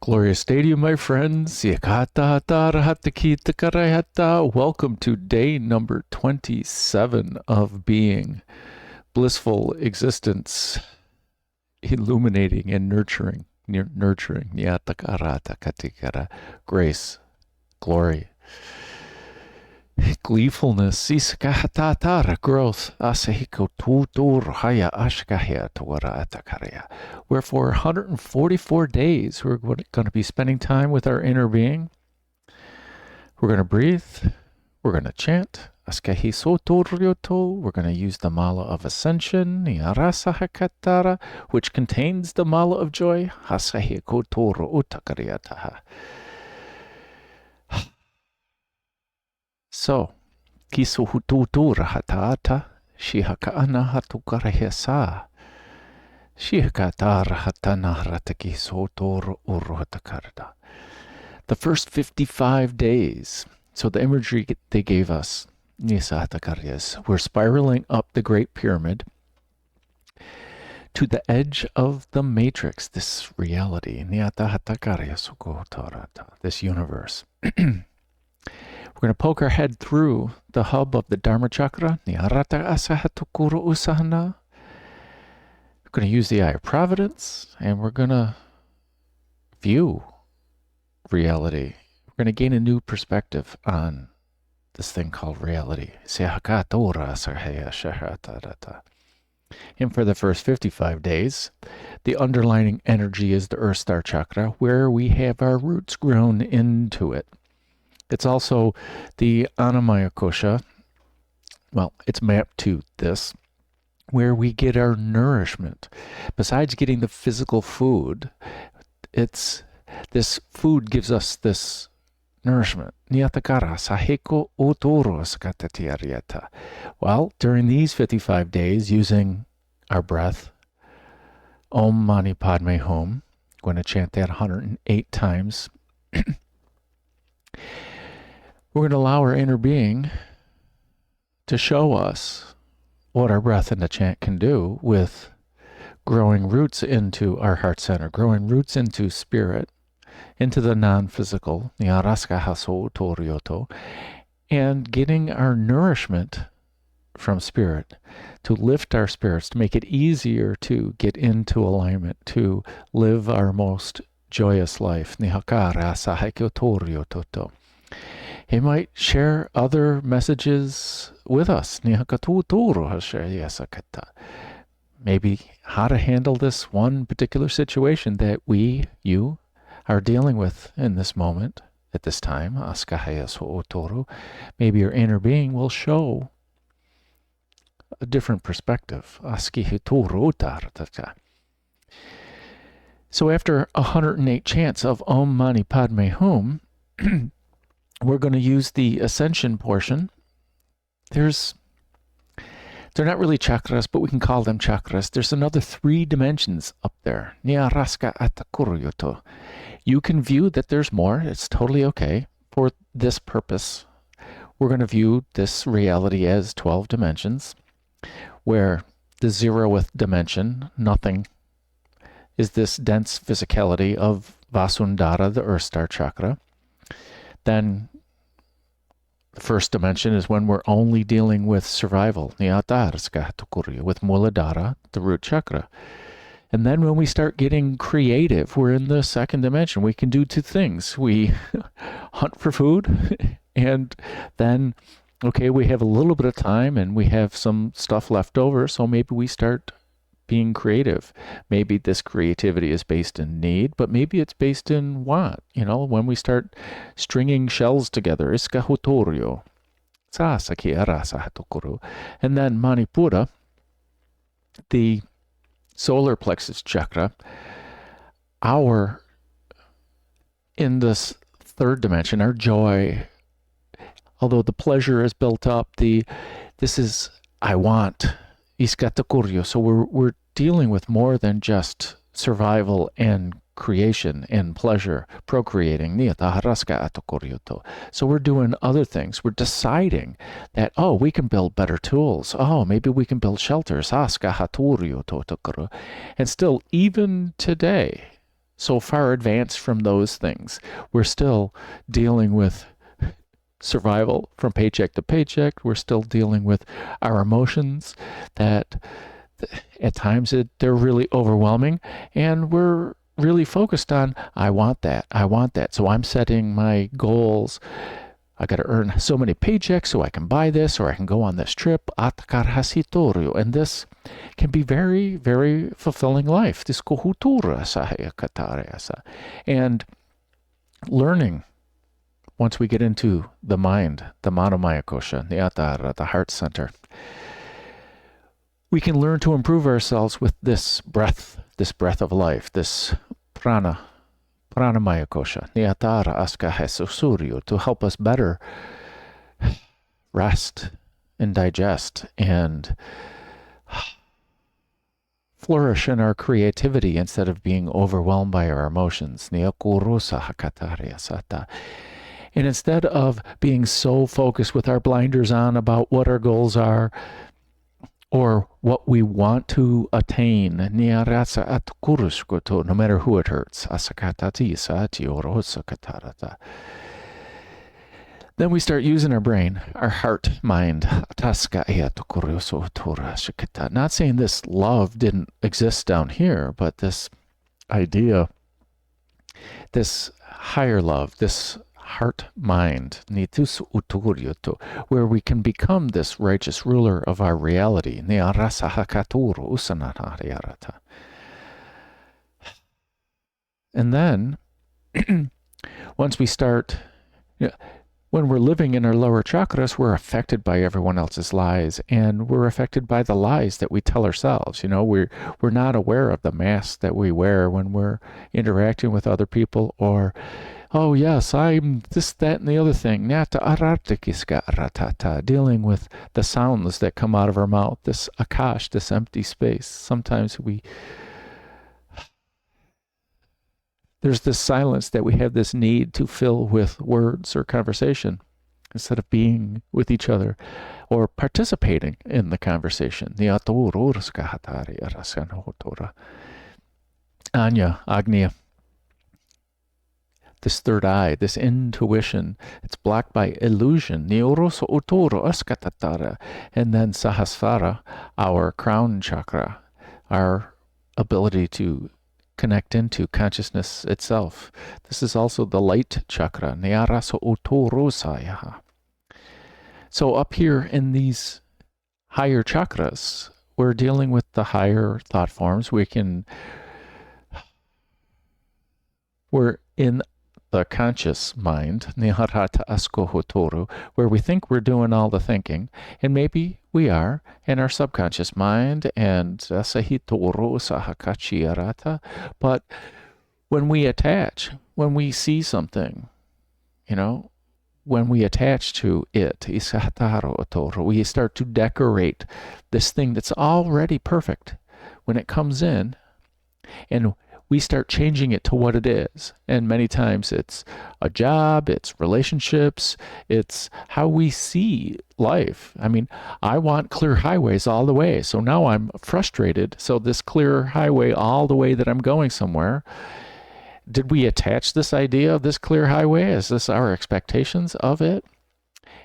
Glorious day to you, my friends. Welcome to day number 27 of being, blissful existence, illuminating and nurturing, grace, glory, gleefulness, growth. Wherefore, 144 days we're going to be spending time with our inner being. We're going to breathe. We're going to chant. We're going to use the Mala of Ascension, which contains the Mala of Joy. So, kisuhututura hatata, shihakaana hatukarahesa, shihakatara hatana ratakisotor uruhatakarda. The first 55 days, so the imagery they gave us, nisahatakariyas, we're spiraling up the Great Pyramid to the edge of the matrix, this reality, this universe. We're going to poke our head through the hub of the Dharma chakra. We're going to use the Eye of Providence, and we're going to view reality. We're going to gain a new perspective on this thing called reality. And for the first 55 days, the underlying energy is the Earth Star chakra, where we have our roots grown into it. It's also the Annamaya Kosha. Well, it's mapped to this, where we get our nourishment. Besides getting the physical food, this food gives us this nourishment. Well, during these 55 days, using our breath, Om Mani Padme Hum, I'm going to chant that 108 times. We're going to allow our inner being to show us what our breath and the chant can do with growing roots into our heart center, growing roots into spirit, into the non-physical, and getting our nourishment from spirit, to lift our spirits, to make it easier to get into alignment, to live our most joyous life. He might share other messages with us. Maybe how to handle this one particular situation that you are dealing with in this moment, at this time. Maybe your inner being will show a different perspective. So after 108 chants of Om Mani Padme Hum, we're going to use the ascension portion. They're not really chakras, but we can call them chakras. There's another 3 dimensions up there. You can view that there's more. It's totally okay. For this purpose, we're going to view this reality as 12 dimensions, where the 0th dimension, nothing, is this dense physicality of Vasundhara, the Earth Star chakra. Then the first dimension is when we're only dealing with survival, with Muladhara, the root chakra. And then when we start getting creative, we're in the 2nd dimension. We can do 2 things. We hunt for food, and then, okay, we have a little bit of time and we have some stuff left over, so maybe we start being creative. Maybe this creativity is based in need, but maybe it's based in want. When we start stringing shells together, and then Manipura, the solar plexus chakra, in this 3rd dimension, our joy, although the pleasure is built up, this is I want. So we're dealing with more than just survival and creation and pleasure, procreating. So we're doing other things. We're deciding that, we can build better tools. Maybe we can build shelters. And still, even today, so far advanced from those things. We're still dealing with survival from paycheck to paycheck. We're still dealing with our emotions that at times they're really overwhelming, and we're really focused on, I want that, I want that. So I'm setting my goals. I got to earn so many paychecks so I can buy this, or I can go on this trip. And this can be very, very fulfilling life. And learning, once we get into the mind, the Manomaya Kosha, the Atara, the heart center, we can learn to improve ourselves with this breath of life, this pranamaya kosha, Niatara Aska Hesusuryo, to help us better rest and digest and flourish in our creativity instead of being overwhelmed by our emotions. And instead of being so focused with our blinders on about what our goals are, or what we want to attain, no matter who it hurts. Then we start using our brain, our heart, mind. Not saying this love didn't exist down here, but this idea, this higher love, this heart mind, where we can become this righteous ruler of our reality. And then, once we start, when we're living in our lower chakras, we're affected by everyone else's lies, and we're affected by the lies that we tell ourselves. We're not aware of the mask that we wear when we're interacting with other people, or oh yes, I'm this, that, and the other thing. Dealing with the sounds that come out of our mouth, this akash, this empty space. Sometimes there's this silence that we have this need to fill with words or conversation instead of being with each other or participating in the conversation. Anya, Agnya. This third eye, this intuition, it's blocked by illusion. And then Sahasrara, our crown chakra, our ability to connect into consciousness itself. This is also the light chakra. So up here in these higher chakras, we're dealing with the higher thought forms. We're in the conscious mind, where we think we're doing all the thinking, and maybe we are in our subconscious mind, and but when we attach, when we see something, when we attach to it, we start to decorate this thing that's already perfect. When it comes in, and we start changing it to what it is. And many times it's a job, it's relationships, it's how we see life. I mean, I want clear highways all the way. So now I'm frustrated. So this clear highway all the way that I'm going somewhere, did we attach this idea of this clear highway? Is this our expectations of it?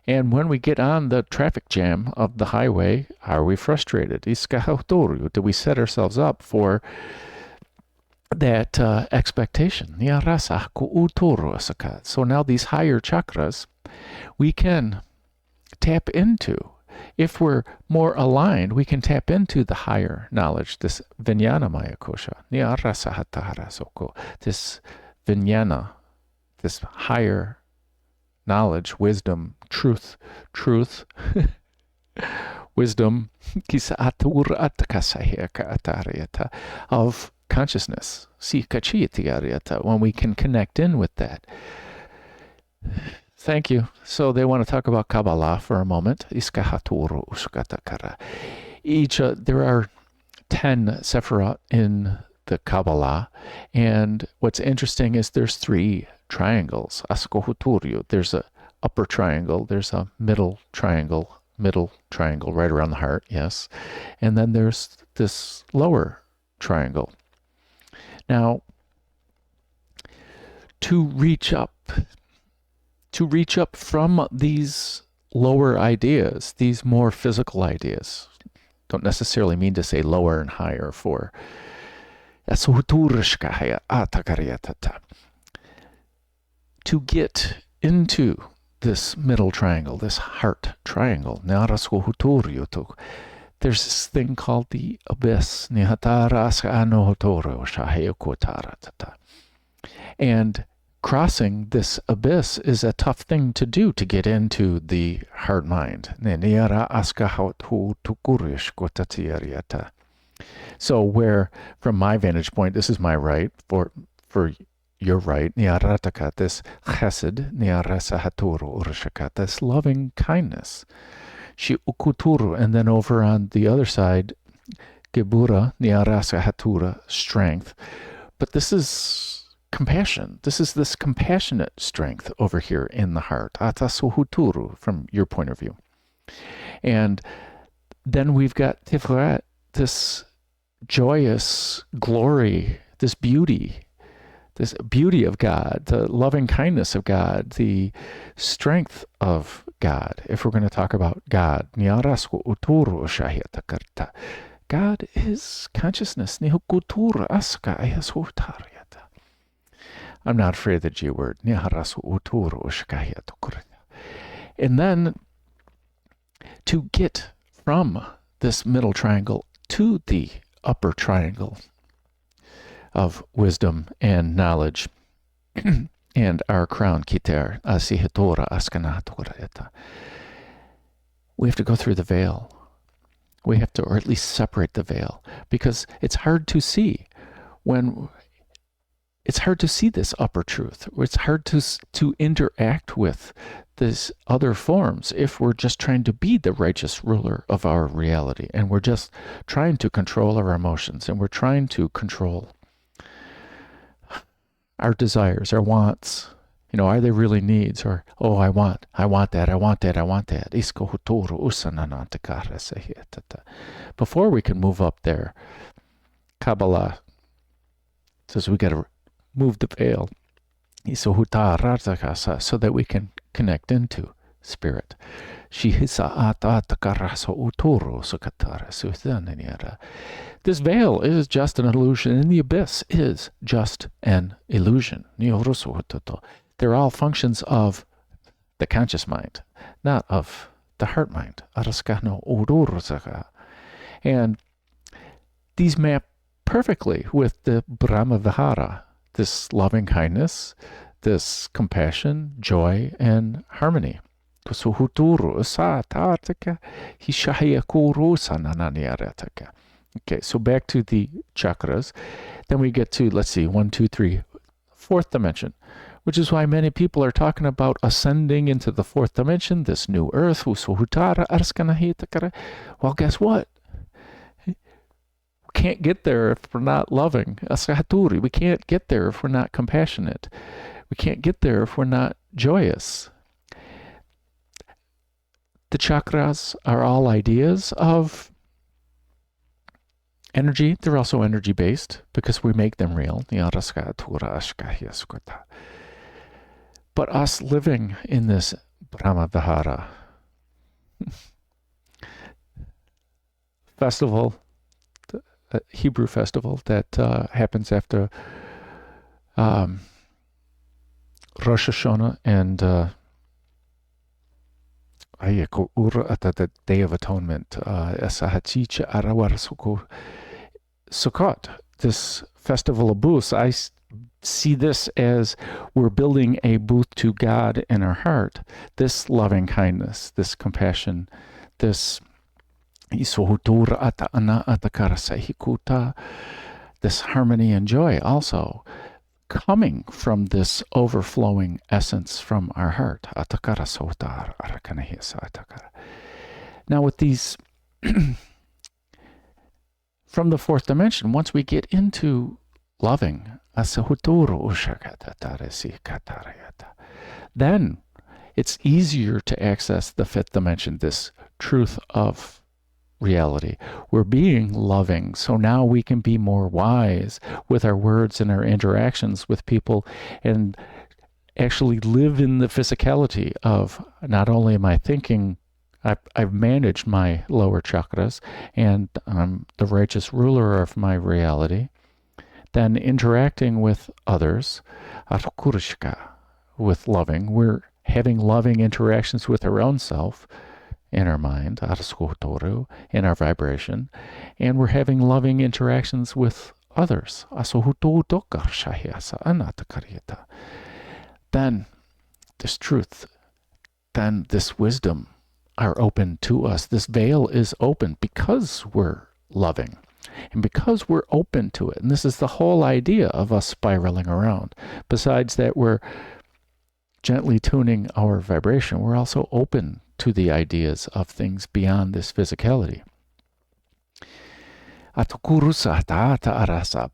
And when we get on the traffic jam of the highway, are we frustrated? Do we set ourselves up for that expectation? So now these higher chakras, we can tap into. If we're more aligned, we can tap into the higher knowledge, this Vijnanamaya kosha, this Vijnana, this higher knowledge, wisdom, truth, wisdom, of consciousness, when we can connect in with that. Thank you. So they want to talk about Kabbalah for a moment. There are 10 Sephirot in the Kabbalah, and what's interesting is there's 3 triangles. There's a upper triangle, there's a middle triangle right around the heart, yes, and then there's this lower triangle. Now, to reach up from these lower ideas, these more physical ideas. Don't necessarily mean to say lower and higher for to get into this middle triangle, this heart triangle. There's this thing called the abyss. And crossing this abyss is a tough thing to do to get into the heart mind. So where, from my vantage point, this is my right, for your right, this chesed, this loving kindness, and then over on the other side, gebura, strength. But this is compassion. This is this compassionate strength over here in the heart, from your point of view. And then we've got tiferet, this joyous glory, this beauty of God, the loving kindness of God, the strength of God. If we're going to talk about God, God is consciousness. I'm not afraid of the G word. And then to get from this middle triangle to the upper triangle of wisdom and knowledge and our crown, Kiter, Asihitora, Askanatora. We have to go through the veil. We have to, or at least separate the veil, because it's hard to see this upper truth. It's hard to interact with these other forms if we're just trying to be the righteous ruler of our reality, and we're just trying to control our emotions, and we're trying to control our desires, our wants. Are they really needs? Or, I want that. Before we can move up there, Kabbalah says we got to move the veil so that we can connect into spirit. This veil is just an illusion, and the abyss is just an illusion. They're all functions of the conscious mind, not of the heart mind. And these map perfectly with the Brahma Vihara, this loving kindness, this compassion, joy, and harmony. Okay, so back to the chakras. Then we get to, let's see, 1, 2, 3, fourth dimension, which is why many people are talking about ascending into the fourth dimension, this new earth. Well, guess what? We can't get there if we're not loving. We can't get there if we're not compassionate. We can't get there if we're not joyous. The chakras are all ideas of energy. They're also energy-based because we make them real. But us living in this Brahma Vihara festival, a Hebrew festival that happens after Rosh Hashanah and the Day of Atonement, Sukkot, this festival of booths. I see this as we're building a booth to God in our heart. This loving kindness, this compassion, this harmony and joy also coming from this overflowing essence from our heart. Now with these from the fourth dimension, once we get into loving, then it's easier to access the fifth dimension, this truth of reality. We're being loving, so now we can be more wise with our words and our interactions with people and actually live in the physicality of not only am I thinking, I've managed my lower chakras and I'm the righteous ruler of my reality, then interacting with others, with loving, we're having loving interactions with our own self, in our mind, in our vibration, and we're having loving interactions with others. Then this truth, then this wisdom are open to us. This veil is open because we're loving and because we're open to it. And this is the whole idea of us spiraling around. Besides that, we're gently tuning our vibration. We're also open to the ideas of things beyond this physicality.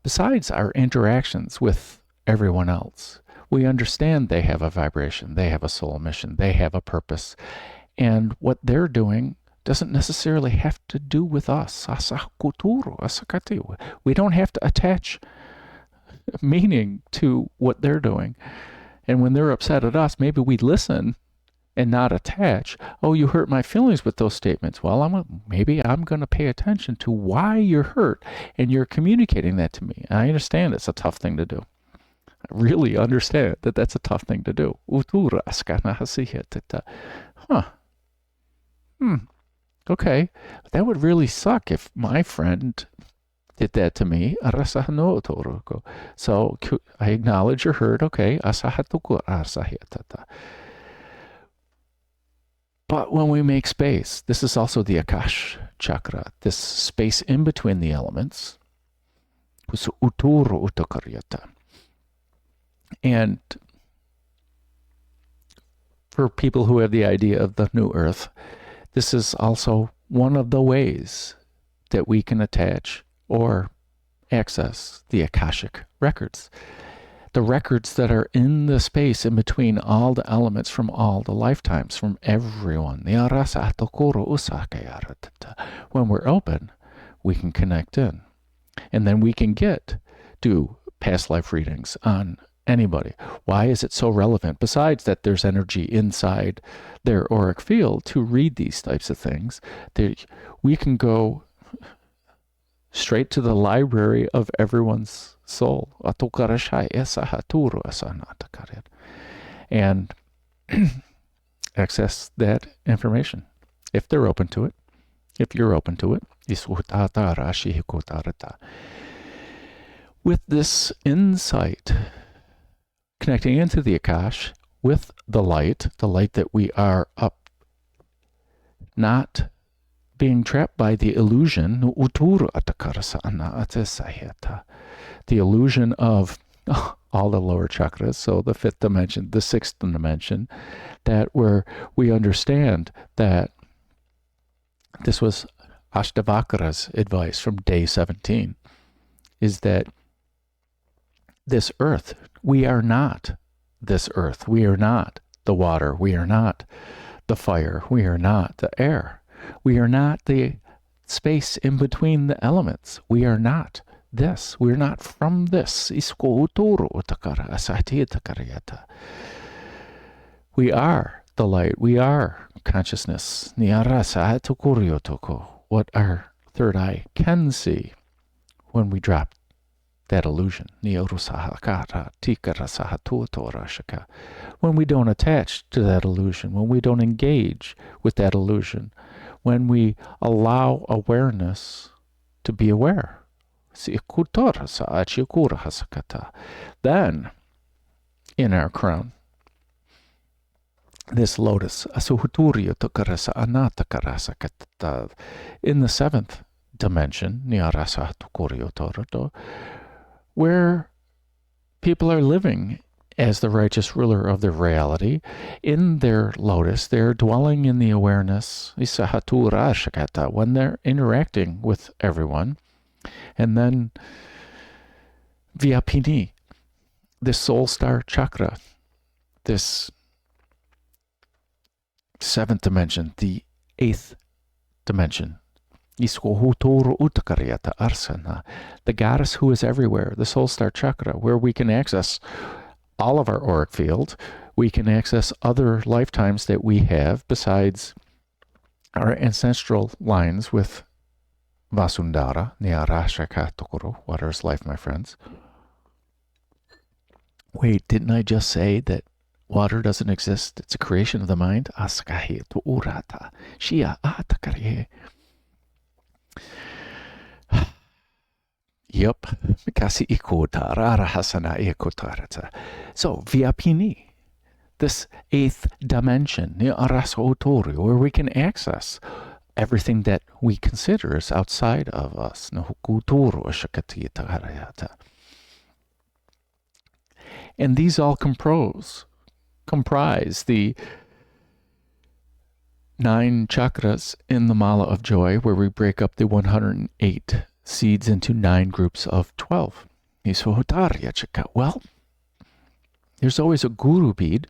Besides our interactions with everyone else, we understand they have a vibration, they have a soul mission, they have a purpose, and what they're doing doesn't necessarily have to do with us. We don't have to attach meaning to what they're doing. And when they're upset at us, maybe we listen and not attach. Oh, you hurt my feelings with those statements. Well, maybe I'm going to pay attention to why you're hurt and you're communicating that to me. I understand it's a tough thing to do. I really understand that that's a tough thing to do. Okay, that would really suck if my friend did that to me. So I acknowledge you're hurt. Okay. But when we make space, this is also the Akash chakra, this space in between the elements. And for people who have the idea of the new earth, this is also one of the ways that we can attach or access the Akashic records. The records that are in the space in between all the elements from all the lifetimes, from everyone. When we're open, we can connect in. And then we can do past life readings on anybody. Why is it so relevant? Besides that there's energy inside their auric field to read these types of things, we can go straight to the library of everyone's soul. And access that information if they're open to it. If you're open to it. With this insight, connecting into the Akash with the light that we are up, not being trapped by the illusion, the illusion of all the lower chakras, so the fifth dimension, the sixth dimension, that where we understand that this was Ashtavakara's advice from day 17, is that this earth, we are not this earth. We are not the water. We are not the fire. We are not the air. We are not the space in between the elements. We are not this. We're not from this. We are the light. We are consciousness. What our third eye can see when we drop that illusion. When we don't attach to that illusion, when we don't engage with that illusion, when we allow awareness to be aware. Then, in our crown, this lotus, in the seventh dimension, where people are living as the righteous ruler of their reality, in their lotus, they're dwelling in the awareness, when they're interacting with everyone. And then Vyapini, this soul star chakra, this seventh dimension, the eighth dimension, The goddess who is everywhere, the soul star chakra, where we can access all of our auric field. We can access other lifetimes that we have besides our ancestral lines with Vasundhara, Nyarashaka Tokoro, water is life, my friends. Wait, didn't I just say that water doesn't exist? It's a creation of the mind. Asakahi to urata. Shia atakarihe. Yup. Mikasi ikota rara hasana ikotarata. So, Vyapini, this eighth dimension, Nyarasotori, where we can access everything that we consider is outside of us. And these all comprise the 9 chakras in the Mala of Joy, where we break up the 108 seeds into 9 groups of 12. Well, there's always a guru bead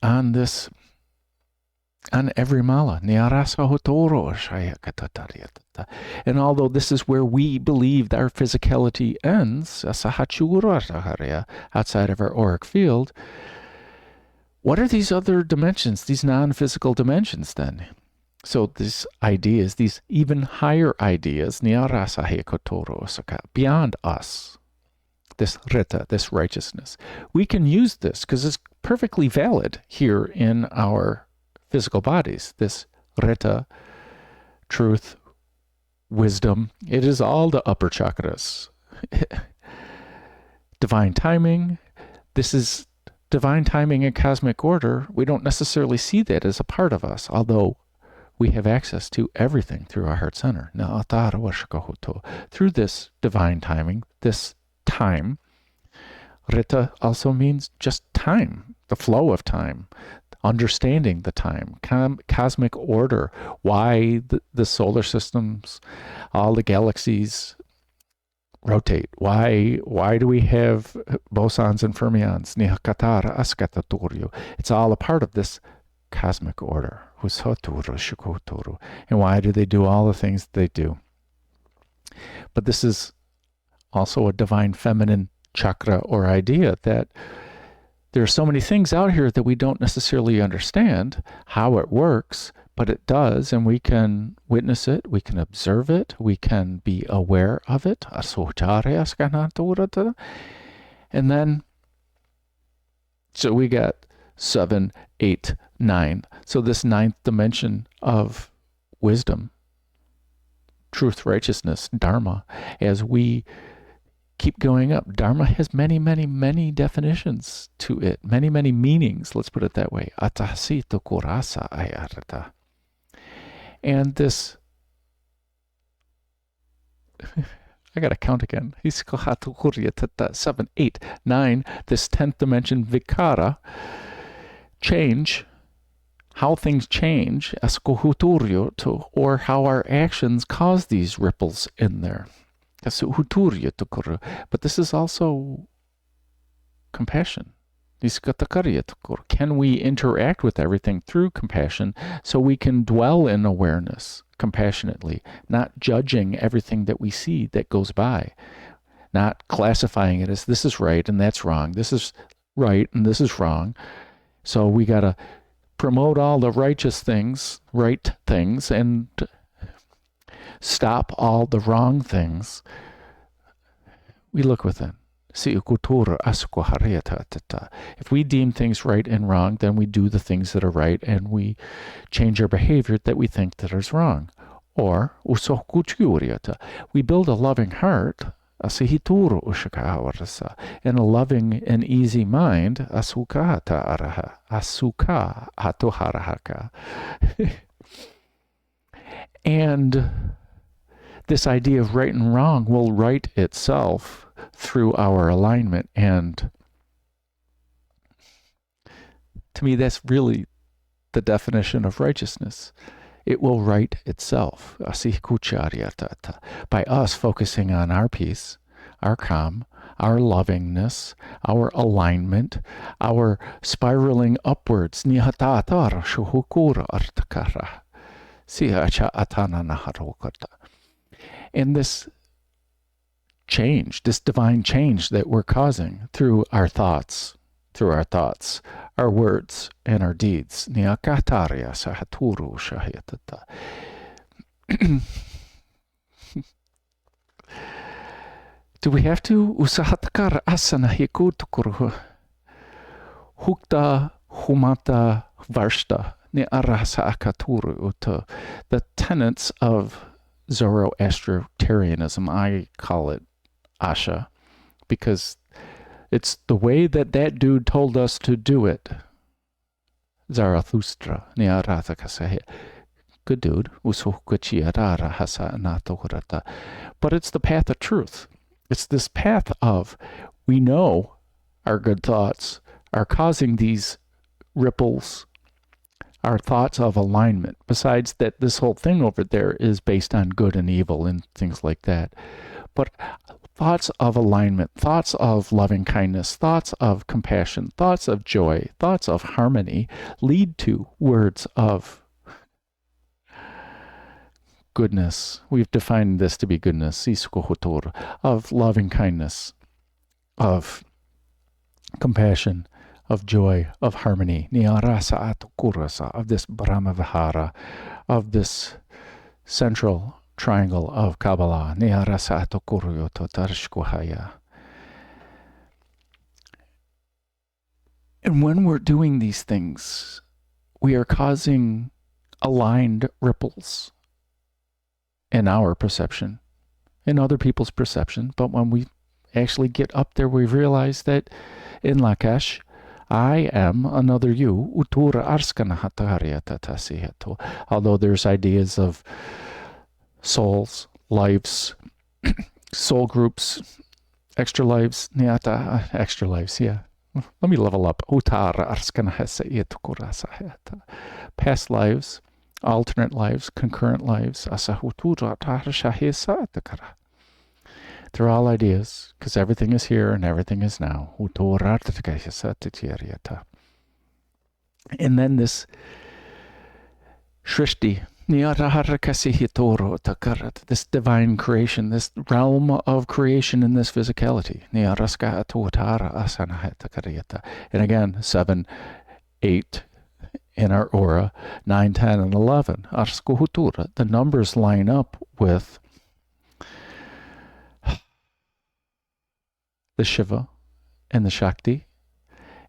on every mala. And although this is where we believe our physicality ends, outside of our auric field, what are these other dimensions, these non-physical dimensions then? So these ideas, these even higher ideas, beyond us, this rita, this righteousness, we can use this because it's perfectly valid here in our physical bodies. This rita, truth, wisdom, it is all the upper chakras. Divine timing, this is divine timing and cosmic order. We don't necessarily see that as a part of us, although we have access to everything through our heart center. Through this divine timing, this time, Rita also means just time, the flow of time, understanding the time, cosmic order, why the solar systems, all the galaxies rotate. Why do we have bosons and fermions? It's all a part of this cosmic order. And why do they do all the things they do? But this is also a divine feminine chakra or idea that there are so many things out here that we don't necessarily understand how it works, but it does, and we can witness it, we can observe it, we can be aware of it. And then, so we got 7, 8, 9. So this 9th dimension of wisdom, truth, righteousness, dharma, as we keep going up. Dharma has many, many, many definitions to it, many, many meanings, let's put it that way. And this, I gotta count again. 7, 8, 9, this 10th dimension, vikara, change, how things change, or how our actions cause these ripples in there. But this is also compassion. Can we interact with everything through compassion so we can dwell in awareness compassionately, not judging everything that we see that goes by, not classifying it as this is right and that's wrong, this is right and this is wrong. So we got to promote all the righteous things, right things, and stop all the wrong things. We look within. If we deem things right and wrong, then we do the things that are right and we change our behavior that we think that is wrong. Or we build a loving heart, and a loving and easy mind, and this idea of right and wrong will right itself through our alignment. And to me, that's really the definition of righteousness. It will right itself. By us focusing on our peace, our calm, our lovingness, our alignment, our spiraling upwards. And this change, this divine change that we're causing through our thoughts, our words, and our deeds. Do we have to? Usahatakara asana hikutukuru hukta humata varshta ni arasa akaturu uta. The tenets of Zoroastrianism, I call it Asha, because it's the way that dude told us to do it. Zarathustra ni arata kasahe. Good dude. But it's the path of truth. It's this path of, we know our good thoughts are causing these ripples, our thoughts of alignment. Besides that, this whole thing over there is based on good and evil and things like that. But thoughts of alignment, thoughts of loving kindness, thoughts of compassion, thoughts of joy, thoughts of harmony lead to words of goodness. We've defined this to be goodness, of loving kindness, of compassion, of joy, of harmony, of this Brahma-vihara, of this central triangle of Kabbalah. And when we're doing these things, we are causing aligned ripples in our perception, in other people's perception. But when we actually get up there, we realize that in Lakesh, I am another you. Although there's ideas of souls, lives, soul groups, extra lives, extra lives, yeah. Let me level up. Past lives, alternate lives, concurrent lives. They're all ideas, because everything is here and everything is now. And then this Shrishti, this divine creation, this realm of creation in this physicality. And again, 7, 8 in our aura, 9, 10, and 11. The numbers line up with the Shiva and the Shakti.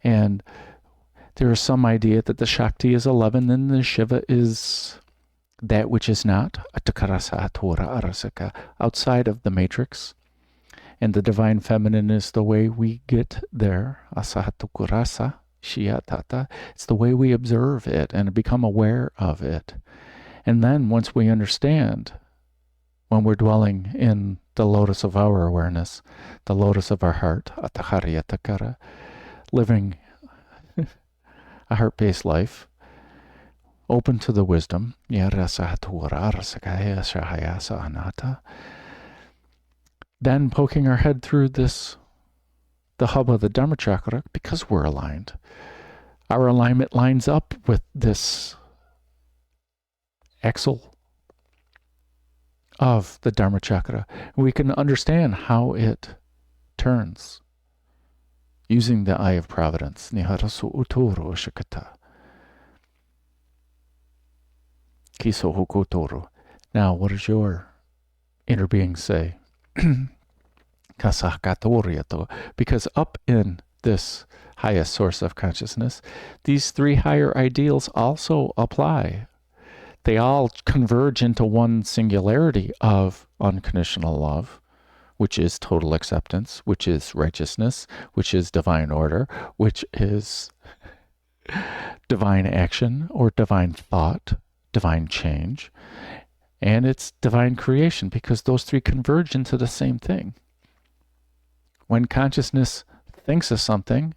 And there is some idea that the Shakti is 11 and the Shiva is that which is not, outside of the matrix. And the divine feminine is the way we get there. It's the way we observe it and become aware of it. And then once we understand, when we're dwelling in the lotus of our awareness, the lotus of our heart, living a heart-based life, open to the wisdom, then poking our head through the hub of the Dharma chakra, because we're aligned. Our alignment lines up with this axle of the Dharma chakra. We can understand how it turns using the Eye of Providence. Now, what does your inner being say? Because up in this highest source of consciousness, these three higher ideals also apply. They all converge into one singularity of unconditional love, which is total acceptance, which is righteousness, which is divine order, which is divine action or divine thought, divine change, and it's divine creation, because those three converge into the same thing. When consciousness thinks of something,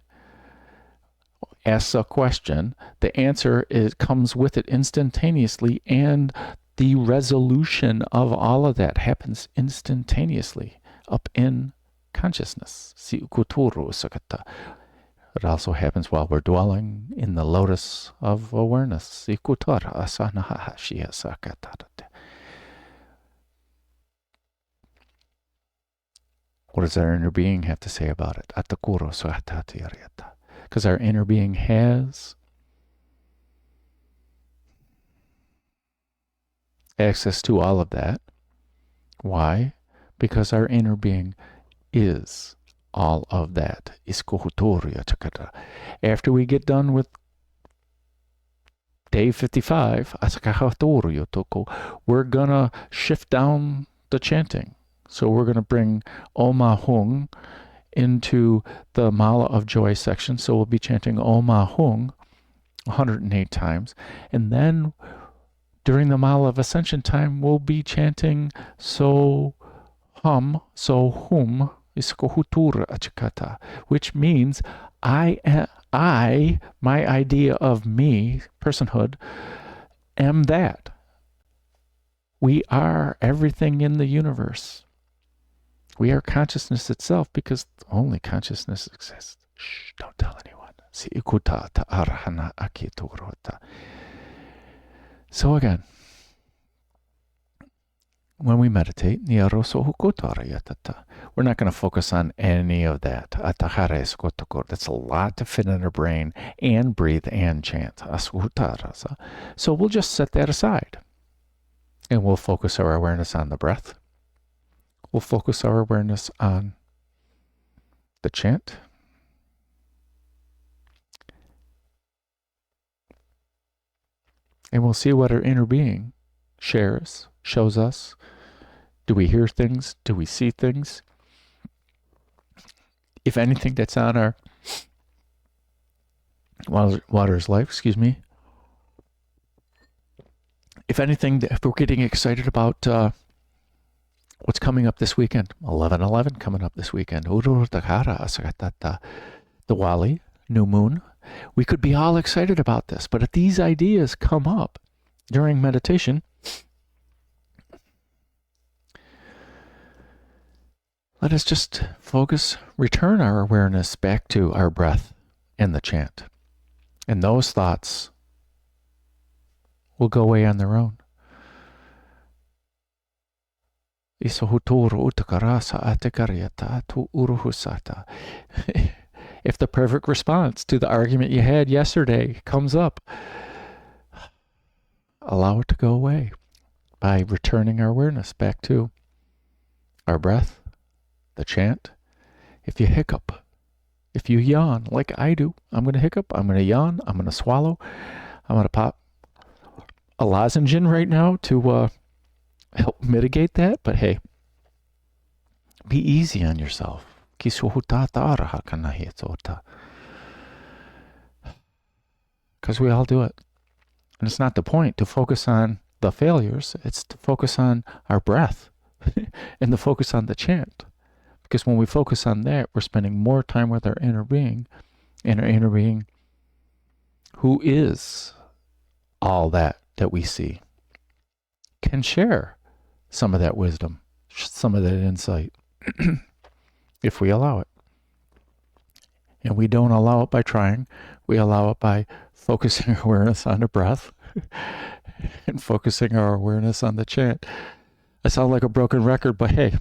asks a question, the answer comes with it instantaneously, and the resolution of all of that happens instantaneously up in consciousness. It also happens while we're dwelling in the lotus of awareness. What does our inner being have to say about it? Because our inner being has access to all of that. Why? Because our inner being is all of that. After we get done with day 55, we're going to shift down the chanting. So we're going to bring Oma Hung into the Mala of Joy section. So we'll be chanting Oma Hung 108 times. And then during the Mala of Ascension time, we'll be chanting So Hum, So Hum, which means I, my idea of me, personhood, am that. We are everything in the universe. We are consciousness itself because only consciousness exists. Shh, don't tell anyone. So again, when we meditate, we're not going to focus on any of that. That's a lot to fit in our brain and breathe and chant. So we'll just set that aside. And we'll focus our awareness on the breath. We'll focus our awareness on the chant. And we'll see what our inner being shares, shows us. Do we hear things? Do we see things? If anything that's on our water's life, if anything, if we're getting excited about what's coming up this weekend, 11/11 coming up this weekend, the Wali, new moon, we could be all excited about this. But if these ideas come up during meditation, let us just return our awareness back to our breath and the chant. And those thoughts will go away on their own. If the perfect response to the argument you had yesterday comes up, allow it to go away by returning our awareness back to our breath, the chant. If you hiccup, if you yawn like I do, I'm going to hiccup, I'm going to yawn, I'm going to swallow, I'm going to pop a lozenge in right now to help mitigate that. But hey, be easy on yourself. Because we all do it. And it's not the point to focus on the failures. It's to focus on our breath and to focus on the chant. Because when we focus on that, we're spending more time with our inner being. And our inner being, who is all that we see, can share some of that wisdom, some of that insight, if we allow it. And we don't allow it by trying. We allow it by focusing our awareness on the breath and focusing our awareness on the chant. I sound like a broken record, but hey,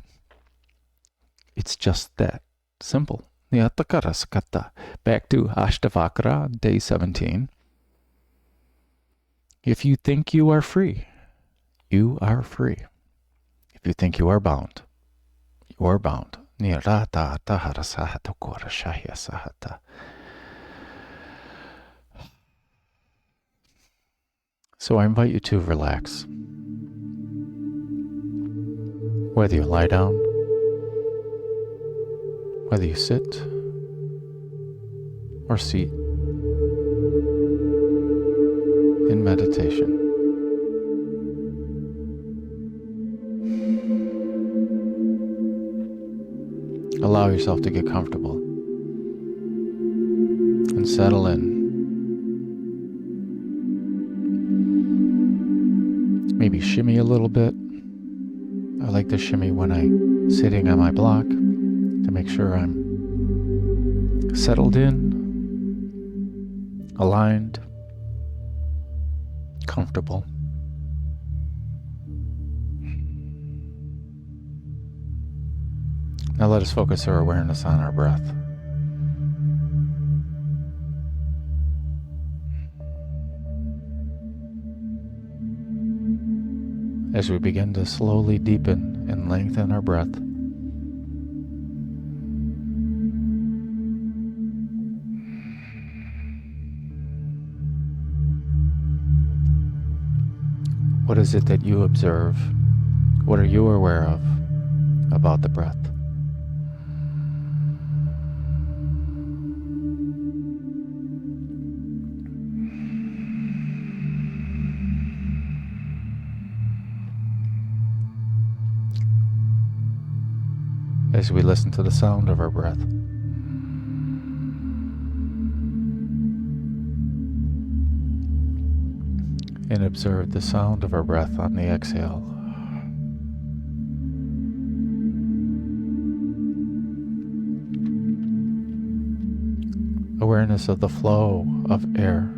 it's just that simple. Back to Ashtavakra, day 17. If you think you are free, you are free. If you think you are bound, you are bound. So I invite you to relax. Whether you lie down, whether you sit or seat in meditation. Allow yourself to get comfortable and settle in. Maybe shimmy a little bit. I like to shimmy when I'm sitting on my block to make sure I'm settled in aligned, comfortable. Now let us focus our awareness on our breath. As we begin to slowly deepen and lengthen our breath, what is it that you observe? What are you aware of about the breath? As we listen to the sound of our breath, and observe the sound of our breath on the exhale. Awareness of the flow of air.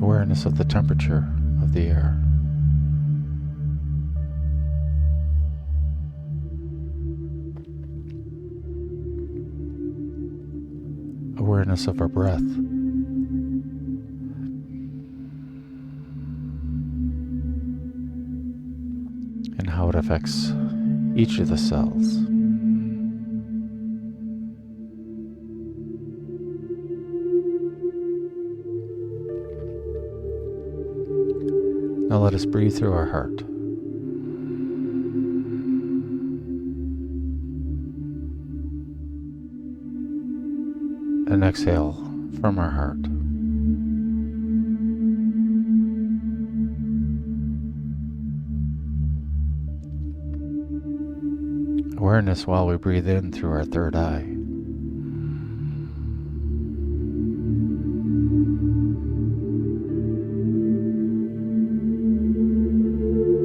Awareness of the temperature of the air. Awareness of our breath. And how it affects each of the cells. Now let us breathe through our heart. And exhale from our heart. Awareness while we breathe in through our third eye.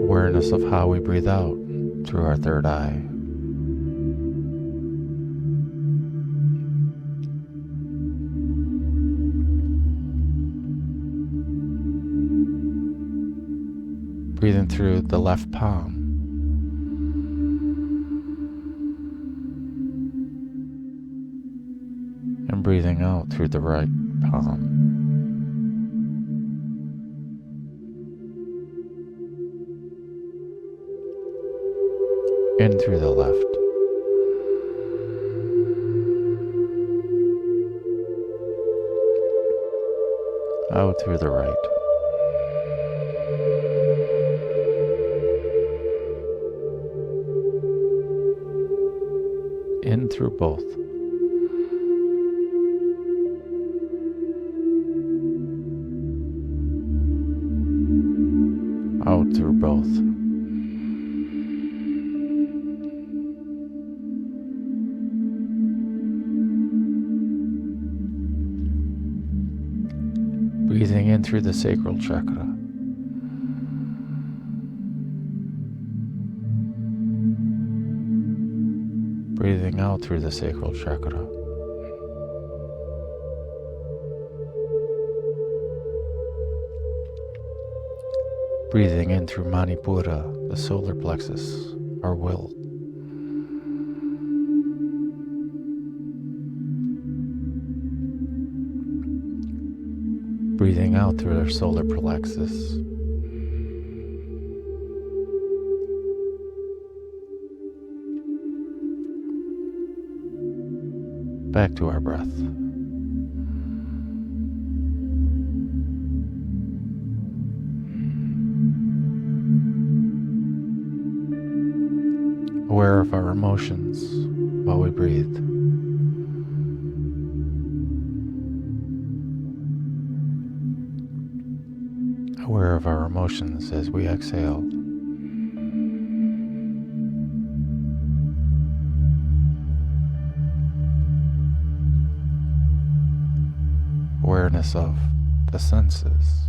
Awareness of how we breathe out through our third eye. Breathing through the left palm. And breathing out through the right palm. In through the left. Out through the right. In through both. Out through both. Breathing in through the sacral chakra. Breathing out through the sacral chakra. Breathing in through Mani Padme, the solar plexus, our will. Breathing out through our solar plexus. Back to our breath. Aware of our emotions while we breathe. Aware of our emotions as we exhale. Awareness of the senses.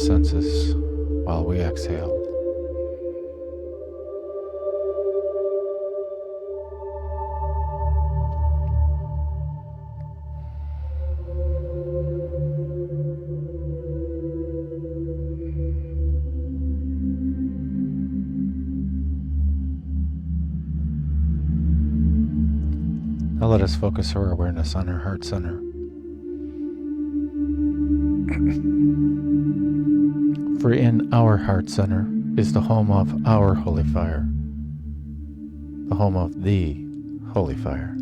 senses while we exhale. Now let us focus our awareness on our heart center. For in our heart center is the home of our holy fire, the home of the holy fire.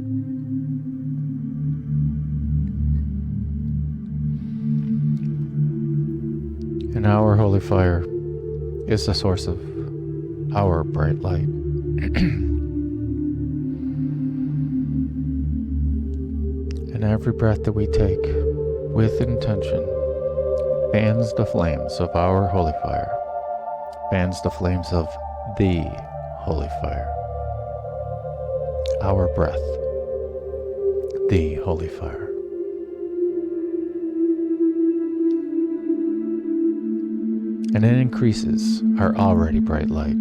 And our holy fire is the source of our bright light. And every breath that we take with intention fans the flames of our holy fire, fans the flames of the holy fire. Our breath, the holy fire. And it increases our already bright light.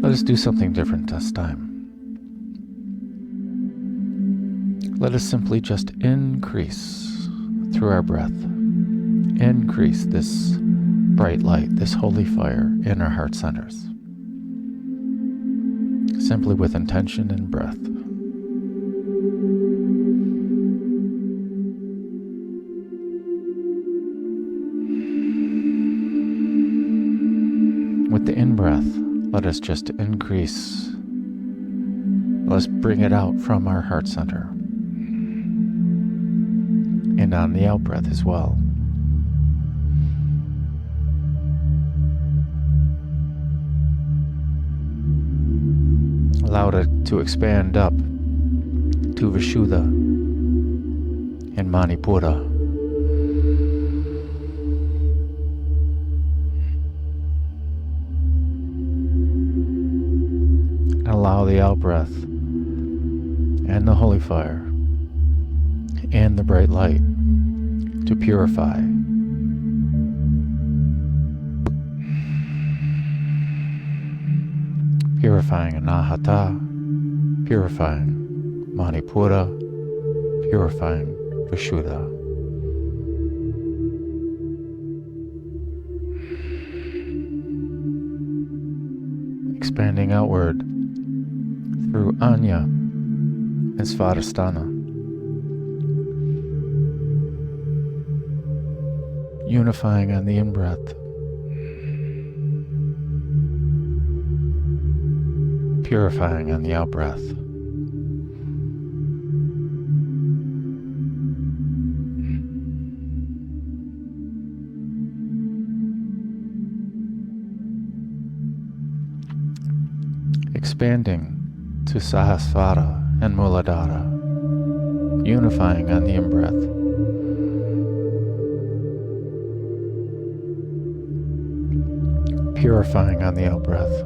Let us do something different this time. Let us simply just increase through our breath. Increase this bright light, this holy fire in our heart centers. Simply with intention and breath. With the in-breath, let us just increase. Let's bring it out from our heart center. And on the out-breath as well. Allow it to expand up to Vishuddha and Mani Padme. Allow the out-breath and the holy fire and the bright light to purify. Purifying Anahata, purifying Mani Padme, purifying Vishuddha. Expanding outward through Anya and Svadhisthana. Unifying on the in-breath. Purifying on the out-breath. Expanding to Sahasrara and Muladhara, unifying on the in-breath. Purifying on the out-breath.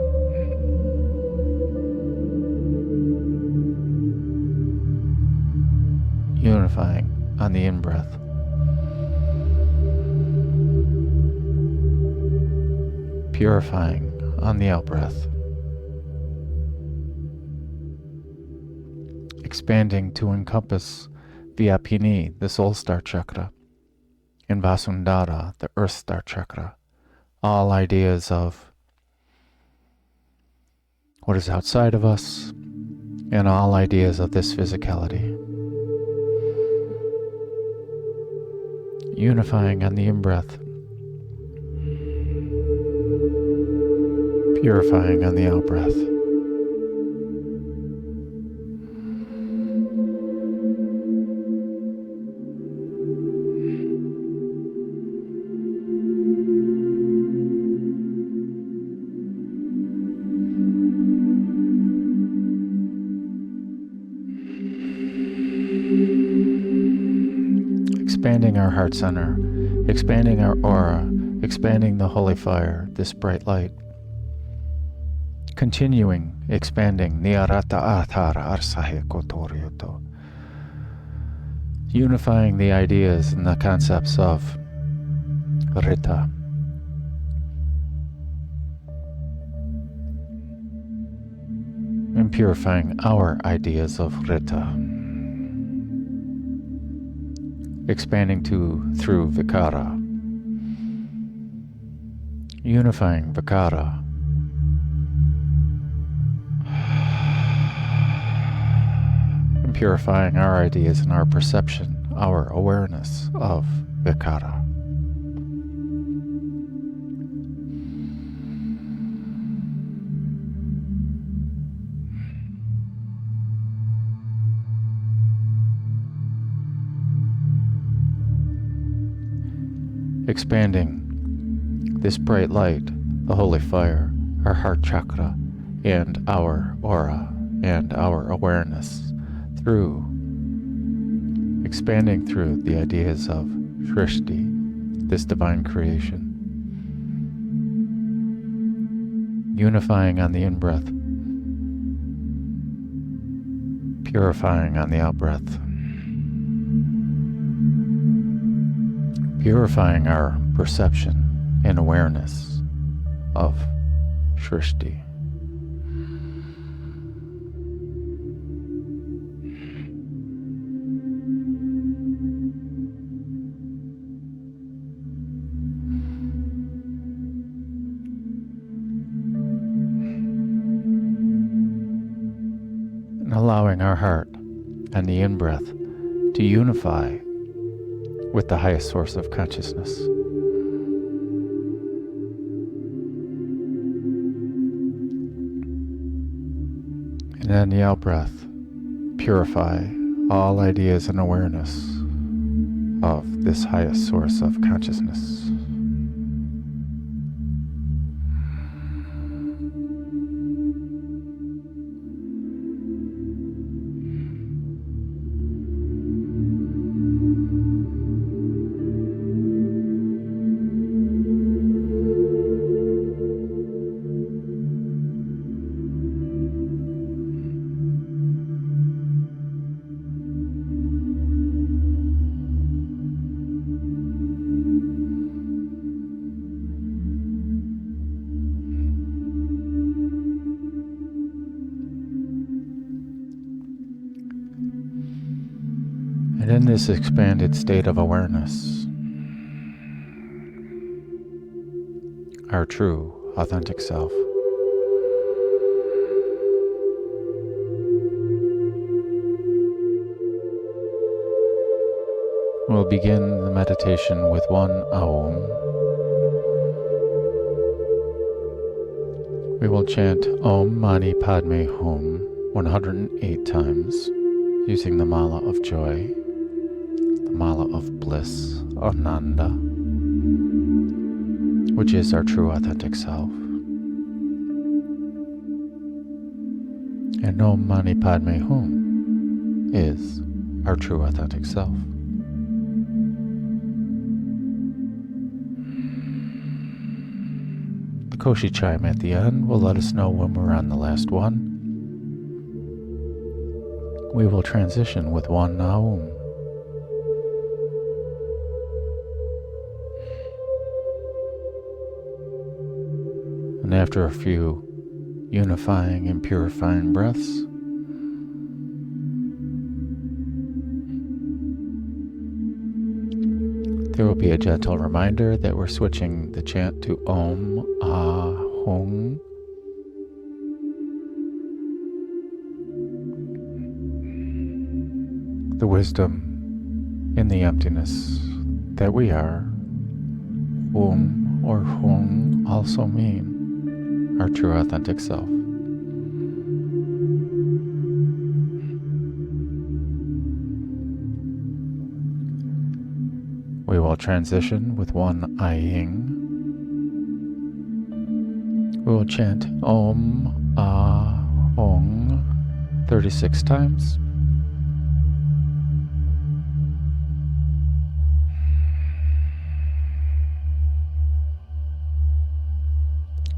Unifying on the in-breath. Purifying on the out-breath. Expanding to encompass Vyapini, the soul star chakra, and Vasundhara, the earth star chakra. All ideas of what is outside of us and all ideas of this physicality. Unifying on the in-breath. Purifying on the out-breath. Expanding our heart center expanding our aura, expanding the holy fire, this bright light, continuing expanding Niyarata Athara Arsahe Kotoryoto, unifying the ideas and the concepts of Rita, and purifying our ideas of Rita, expanding through Vikara, unifying Vikara, and purifying our ideas and our perception, our awareness of Vikara. Expanding this bright light, the holy fire, our heart chakra, and our aura, and our awareness through, expanding through the ideas of Shrishti, this divine creation, unifying on the in-breath, purifying on the out-breath, purifying our perception and awareness of Shrishti. And allowing our heart and the in-breath to unify with the highest source of consciousness. And then the out-breath, purify all ideas and awareness of this highest source of consciousness. And in this expanded state of awareness, our true, authentic self, we'll begin the meditation with one Aum. We will chant Om Mani Padme Hum 108 times using the Mala of Joy, the Mala of Bliss, Ananda, which is our true authentic self. And Om Mani Padme Hum is our true authentic self. The Koshi chime at the end will let us know when we're on the last one. We will transition with one Aum. And after a few unifying and purifying breaths, there will be a gentle reminder that we're switching the chant to Om Ah Hung. The wisdom in the emptiness that we are. Hum or Hung also mean our true authentic self. We will transition with one I Ying. We will chant Om Ah Hung 36 times.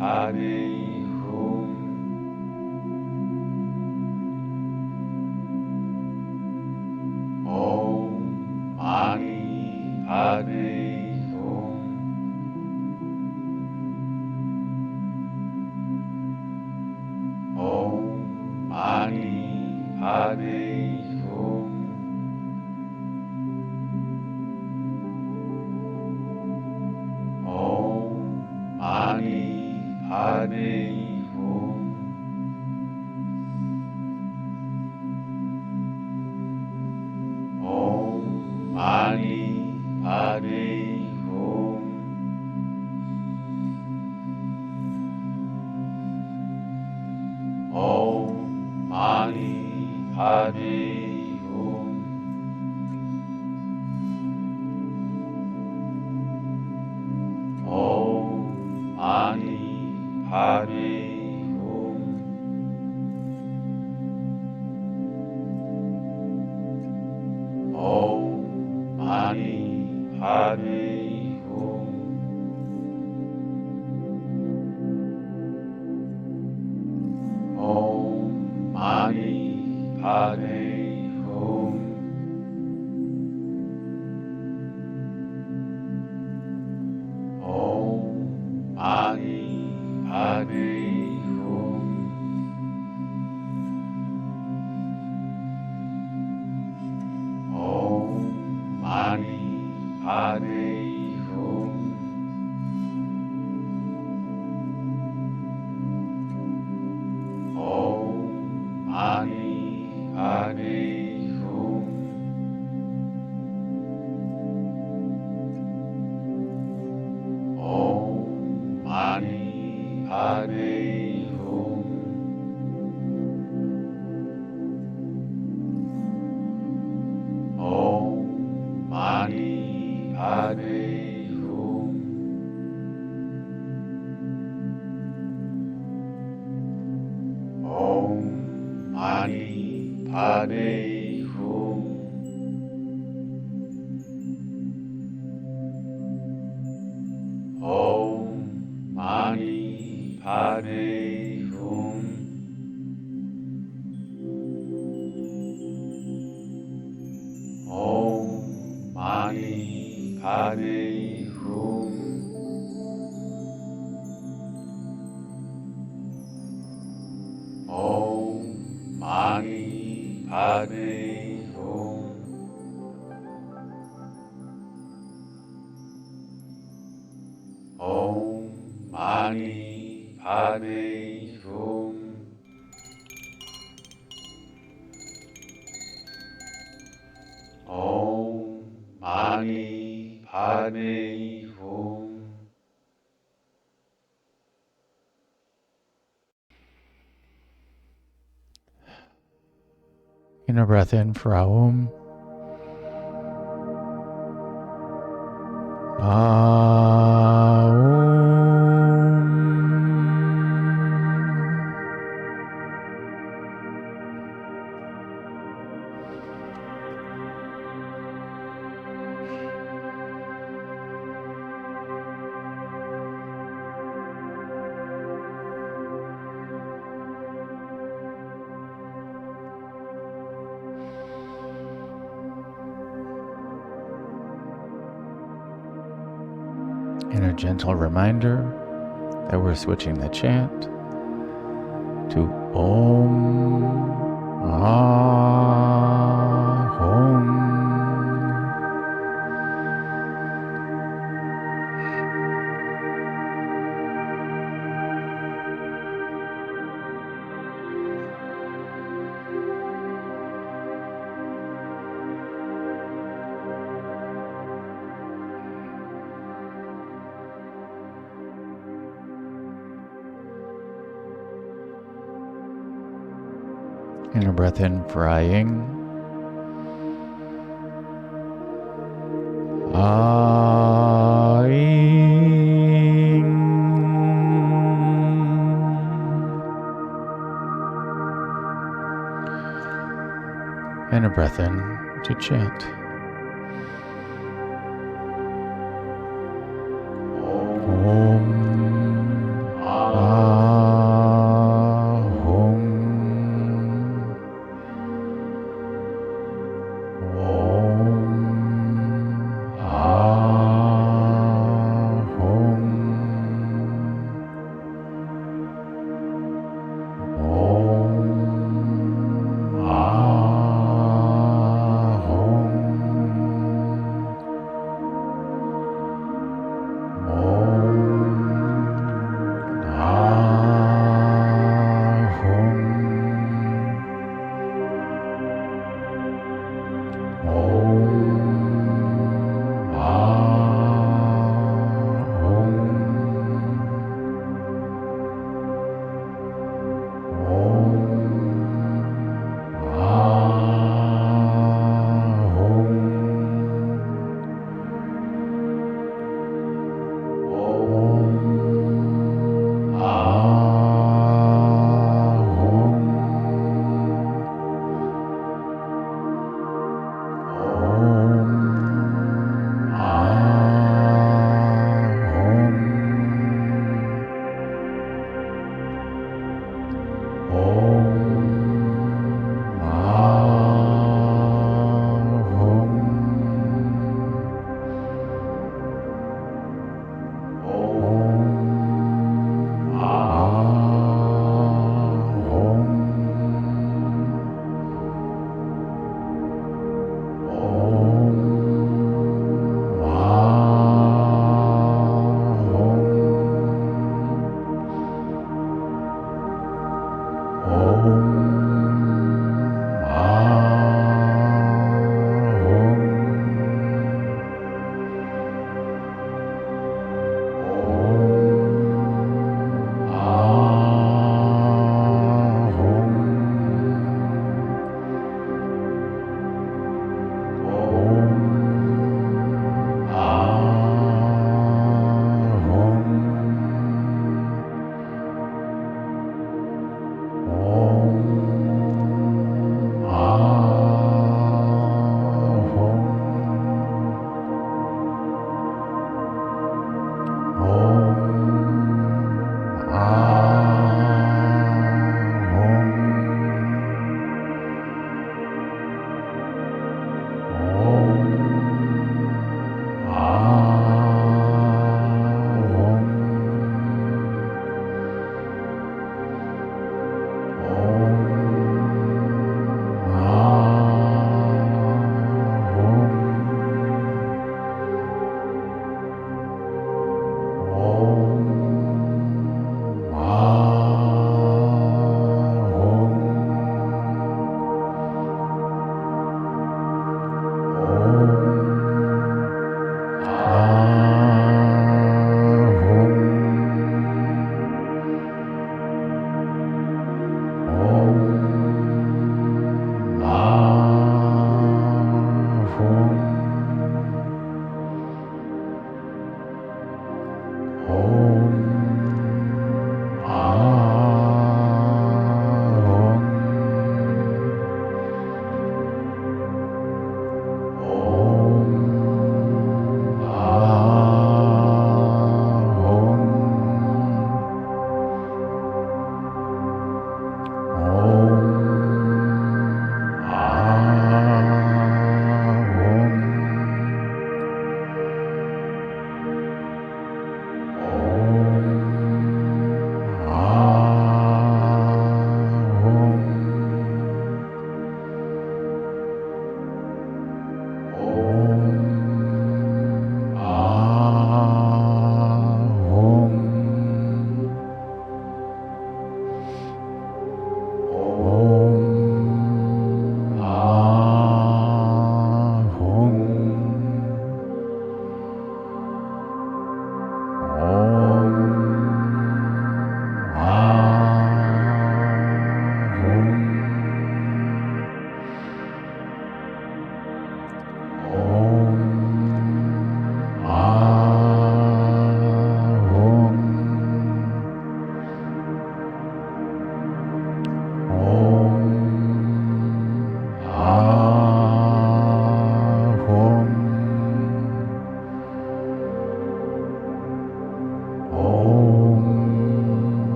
Padme Hum. Om Mani Padme Hum. Om Mani Padme Hum. Om Mani Padme Hum. Om Mani Padme Hum. Om Mani Padme Hum. Om Mani Padme Hum. Om Mani Padme Hum. Om Mani Padme Hum. Om Mani Padme Hum. Om Mani Padme Hum. Om Mani Padme Hum. Om Mani Padme Hum. Om Mani Padme Hum. Om Mani Padme Hum. Om Mani Padme Hum. Om Mani Padme Hum. Om Mani Padme Hum. Om Mani Padme Hum. Om Mani Padme Hum. Inner breath in for Aum. And a gentle reminder that we're switching the chant to Om Hum. Inner breath in for Aying. And a breath in to chant. Om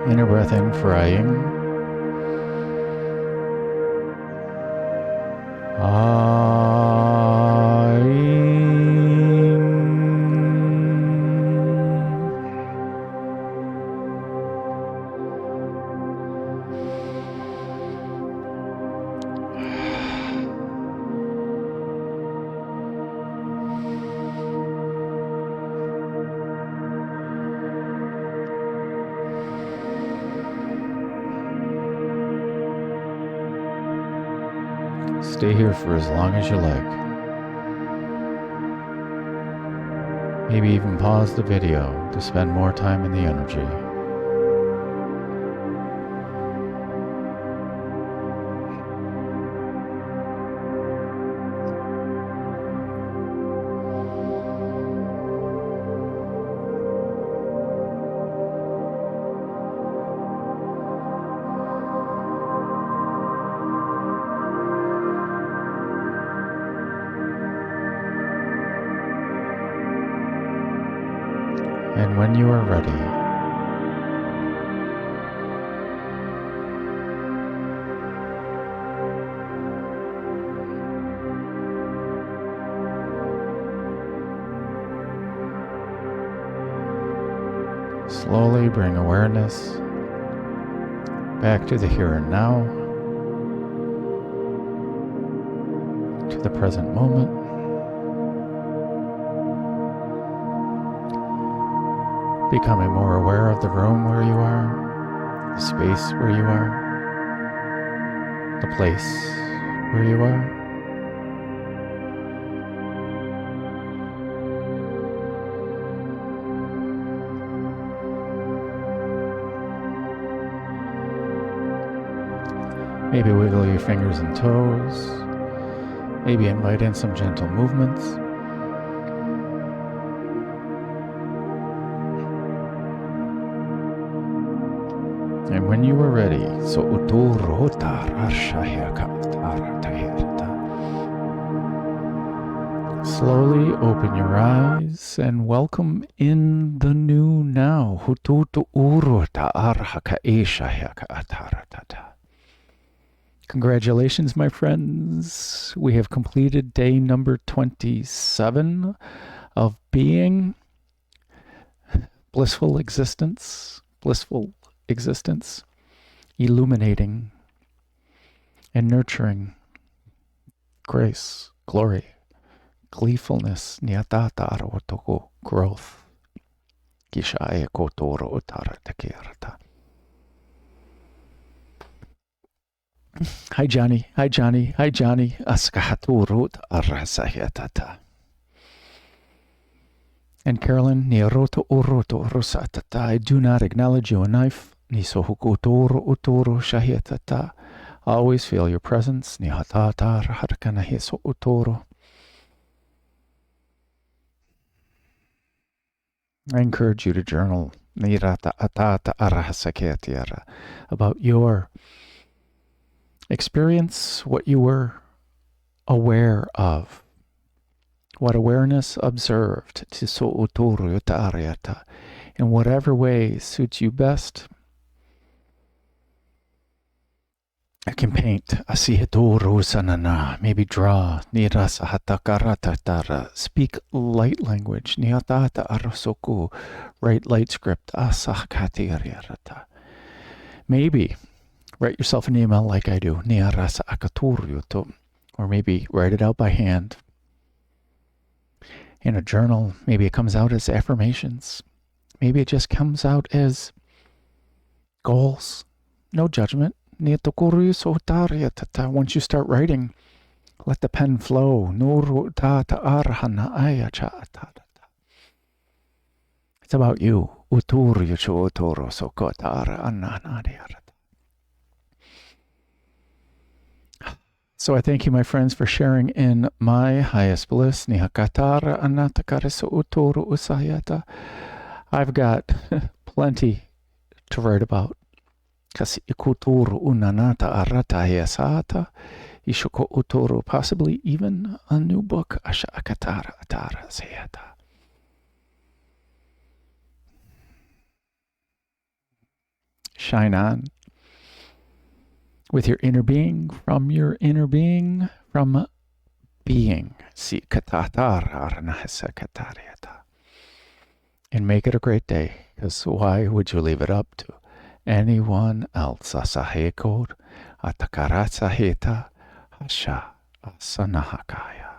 Inner breath in for aying. Stay here for as long as you like. Maybe even pause the video to spend more time in the energy. And when you are ready, slowly bring awareness back to the here and now, to the present moment. Becoming more aware of the room where you are, the space where you are, the place where you are. Maybe wiggle your fingers and toes. Maybe invite in some gentle movements. And when you are ready, slowly open your eyes and welcome in the new now. Congratulations, my friends. We have completed day number 27 of being blissful existence, illuminating and nurturing grace, glory, gleefulness, growth. Hi Johnny, hi Johnny, hi Johnny. And Carolyn, I do not acknowledge you a knife. Always feel your presence. I encourage you to journal about your experience, what you were aware of, what awareness observed, in whatever way suits you best. I can paint, maybe draw, speak light language, write light script, maybe write yourself an email like I do, or maybe write it out by hand. In a journal, maybe it comes out as affirmations. Maybe it just comes out as goals. No judgment. Once you start writing, let the pen flow. It's about you. So I thank you, my friends, for sharing in my highest bliss. I've got plenty to write about. Possibly even a new book. shine on with your inner being, from your inner being, from being. And make it a great day, because why would you leave it up to anyone else? Asahekod, atakarat saheta, hasha, asanahakaya.